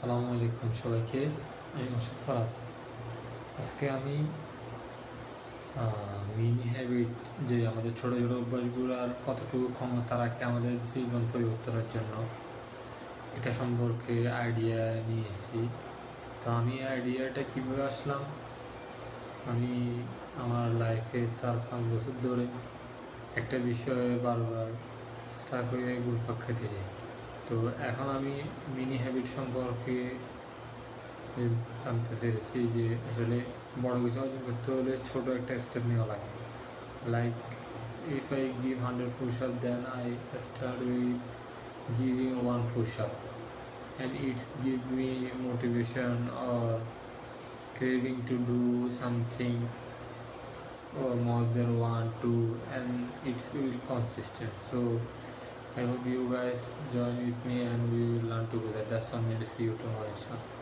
আসসালামু আলাইকুম সবাইকে। আমি মোর্শেদ ফরাদ। আজকে আমি মিনি হ্যাবিট যে আমাদের ছোটো ছোটো অভ্যাসগুলোর কতটুকু ক্ষমতা রাখে আমাদের জীবন পরিবর্তনের জন্য, এটা সম্পর্কে আইডিয়া নিয়েছি। তো আমি আইডিয়াটা কীভাবে আসলাম, আমি আমার লাইফে 4-5 বছর ধরে একটা বিষয়ে বারবার স্টাক হয়ে ঘুরপাক খেতেছি। তো এখন আমি মিনি হ্যাবিট সম্পর্কে জানতে পেরেছি যে আসলে বড় কিছু অর্জন করতে হলে ছোট একটা স্টেপ নেওয়া লাগে। Like if I give 100 push-up, then I start with giving 1 push-up, and it's give me motivation or craving to do something or more than 1, 2, and it's will consistent. So I hope you guys join with me and we will learn together. That's all. See you tomorrow, inshallah.